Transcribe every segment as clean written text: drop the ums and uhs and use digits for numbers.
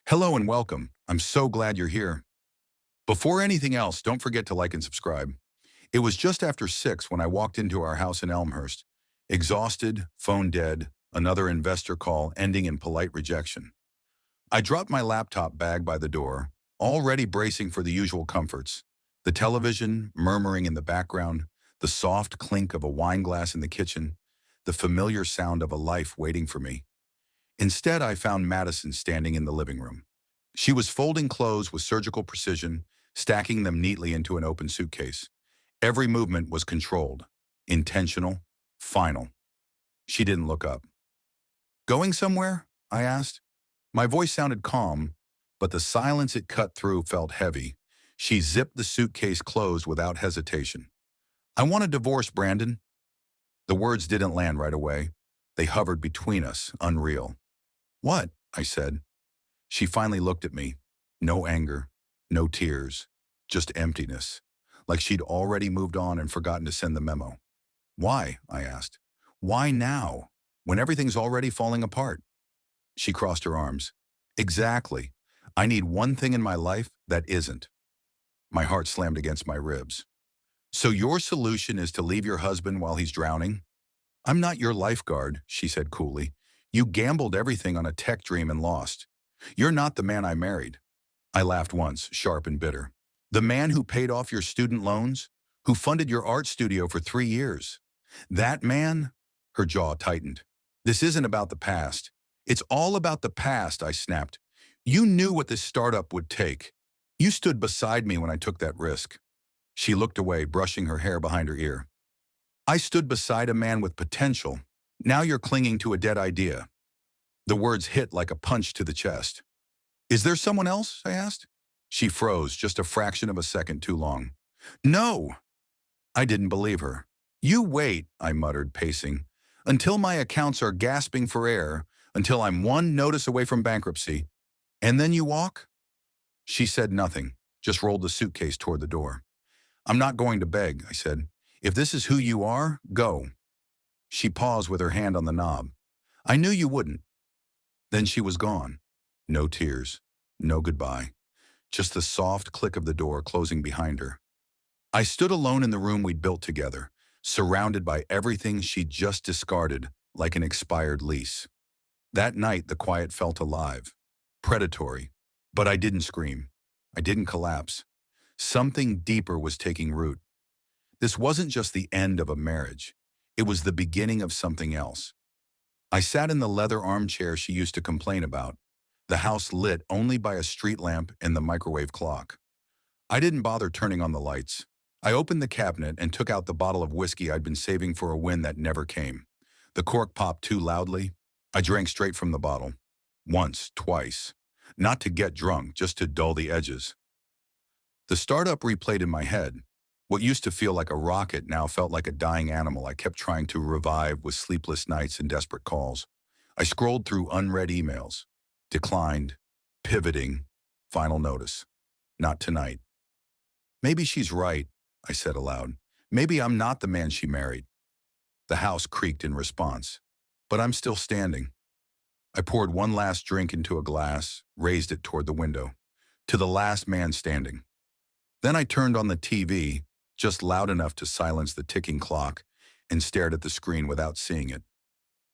Hello and welcome. I'm so glad you're here. Before anything else, don't forget to like and subscribe. It was just after 6 when I walked into our house in Elmhurst. Exhausted, phone dead, another investor call ending in polite rejection. I dropped my laptop bag by the door, already bracing for the usual comforts. The television murmuring in the background, the soft clink of a wine glass in the kitchen, the familiar sound of a life waiting for me. Instead, I found Madison standing in the living room. She was folding clothes with surgical precision, stacking them neatly into an open suitcase. Every movement was controlled, intentional, final. She didn't look up. "Going somewhere?" I asked. My voice sounded calm, but the silence it cut through felt heavy. She zipped the suitcase closed without hesitation. "I want a divorce, Brandon." The words didn't land right away. They hovered between us, unreal. "What?" I said. She finally looked at me. No anger, no tears, just emptiness, like she'd already moved on and forgotten to send the memo. "Why?" I asked. "Why now, when everything's already falling apart?" She crossed her arms. "Exactly. I need one thing in my life that isn't." My heart slammed against my ribs. "So your solution is to leave your husband while he's drowning?" "I'm not your lifeguard," she said coolly. "You gambled everything on a tech dream and lost. You're not the man I married." I laughed once, sharp and bitter. "The man who paid off your student loans? Who funded your art studio for 3 years? That man?" Her jaw tightened. "This isn't about the past. It's all about the past," I snapped. "You knew what this startup would take. You stood beside me when I took that risk." She looked away, brushing her hair behind her ear. "I stood beside a man with potential. Now you're clinging to a dead idea." The words hit like a punch to the chest. "Is there someone else?" I asked. She froze just a fraction of a second too long. "No!" I didn't believe her. "You wait," I muttered, pacing, "until my accounts are gasping for air, until I'm one notice away from bankruptcy. And then you walk?" She said nothing, just rolled the suitcase toward the door. "I'm not going to beg," I said. "If this is who you are, go." She paused with her hand on the knob. "I knew you wouldn't." Then she was gone. No tears, no goodbye, just the soft click of the door closing behind her. I stood alone in the room we'd built together, surrounded by everything she'd just discarded like an expired lease. That night, the quiet felt alive, predatory, but I didn't scream. I didn't collapse. Something deeper was taking root. This wasn't just the end of a marriage. It was the beginning of something else. I sat in the leather armchair she used to complain about, the house lit only by a street lamp and the microwave clock. I didn't bother turning on the lights. I opened the cabinet and took out the bottle of whiskey I'd been saving for a win that never came. The cork popped too loudly. I drank straight from the bottle. Once, twice. Not to get drunk, just to dull the edges. The startup replayed in my head. What used to feel like a rocket now felt like a dying animal I kept trying to revive with sleepless nights and desperate calls. I scrolled through unread emails. Declined. Pivoting. Final notice. Not tonight. "Maybe she's right," I said aloud. "Maybe I'm not the man she married." The house creaked in response. But I'm still standing. I poured one last drink into a glass, raised it toward the window. To the last man standing. Then I turned on the TV, just loud enough to silence the ticking clock, and stared at the screen without seeing it.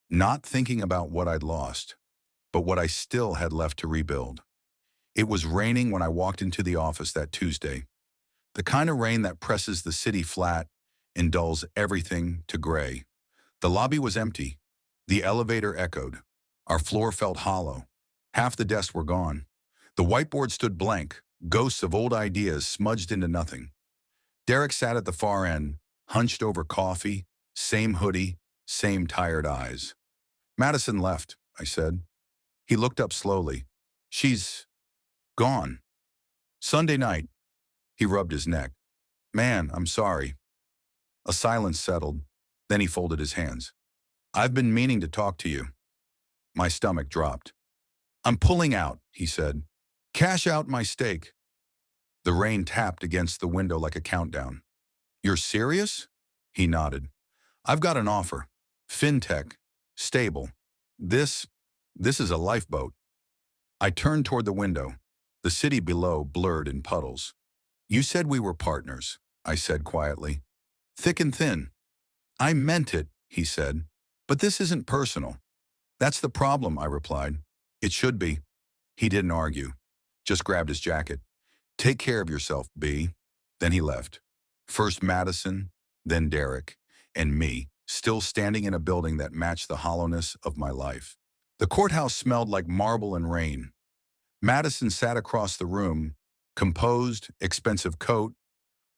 Not thinking about what I'd lost, but what I still had left to rebuild. It was raining when I walked into the office that Tuesday. The kind of rain that presses the city flat and dulls everything to gray. The lobby was empty. The elevator echoed. Our floor felt hollow. Half the desks were gone. The whiteboard stood blank, ghosts of old ideas smudged into nothing. Derek sat at the far end, hunched over coffee, same hoodie, same tired eyes. "Madison left," I said. He looked up slowly. "She's gone. Sunday night." He rubbed his neck. "Man, I'm sorry." A silence settled. Then he folded his hands. "I've been meaning to talk to you." My stomach dropped. "I'm pulling out," he said. "Cash out my stake." The rain tapped against the window like a countdown. "You're serious?" He nodded. "I've got an offer. Fintech. Stable. This is a lifeboat." I turned toward the window. The city below blurred in puddles. You said we were partners, I said quietly. Thick and thin. I meant it, he said. But this isn't personal. That's the problem, I replied. It should be. He didn't argue. Just grabbed his jacket. Take care of yourself, B. Then he left. First Madison, then Derek, and me, still standing in a building that matched the hollowness of my life. The courthouse smelled like marble and rain. Madison sat across the room, composed, expensive coat,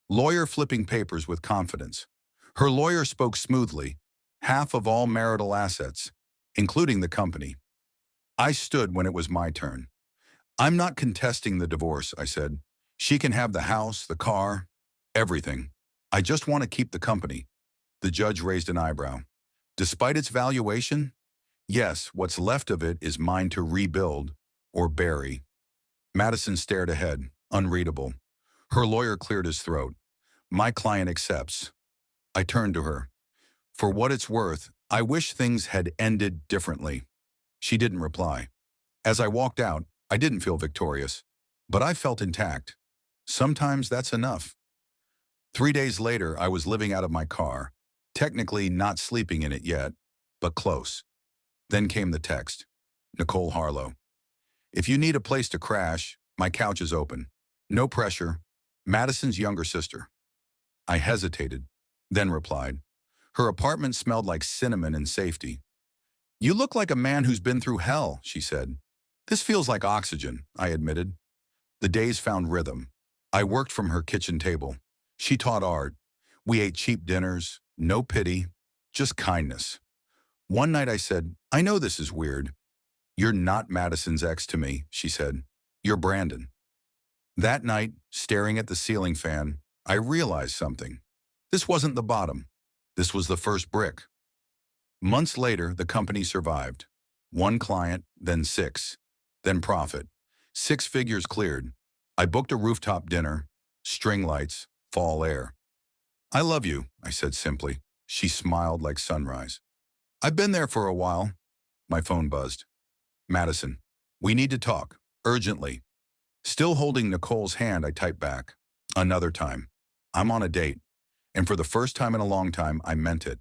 lawyer flipping papers with confidence. Her lawyer spoke smoothly, half of all marital assets, including the company. I stood when it was my turn. I'm not contesting the divorce, I said. She can have the house, the car, everything. I just want to keep the company. The judge raised an eyebrow. Despite its valuation? Yes, what's left of it is mine to rebuild or bury. Madison stared ahead, unreadable. Her lawyer cleared his throat. My client accepts. I turned to her. For what it's worth, I wish things had ended differently. She didn't reply. As I walked out, I didn't feel victorious, but I felt intact. Sometimes that's enough. 3 days later, I was living out of my car, technically not sleeping in it yet, but close. Then came the text. Nicole Harlow. If you need a place to crash, my couch is open. No pressure. Madison's younger sister. I hesitated, then replied. Her apartment smelled like cinnamon and safety. You look like a man who's been through hell, she said. This feels like oxygen, I admitted. The days found rhythm. I worked from her kitchen table. She taught art. We ate cheap dinners, no pity, just kindness. One night I said, I know this is weird. You're not Madison's ex to me, she said. You're Brandon. That night, staring at the ceiling fan, I realized something. This wasn't the bottom. This was the first brick. Months later, the company survived. 1 client, then 6, then profit. 6 figures cleared. I booked a rooftop dinner, string lights, fall air. I love you, I said simply. She smiled like sunrise. I've been there for a while. My phone buzzed. Madison, we need to talk, urgently. Still holding Nicole's hand, I typed back. Another time. I'm on a date. And for the first time in a long time, I meant it.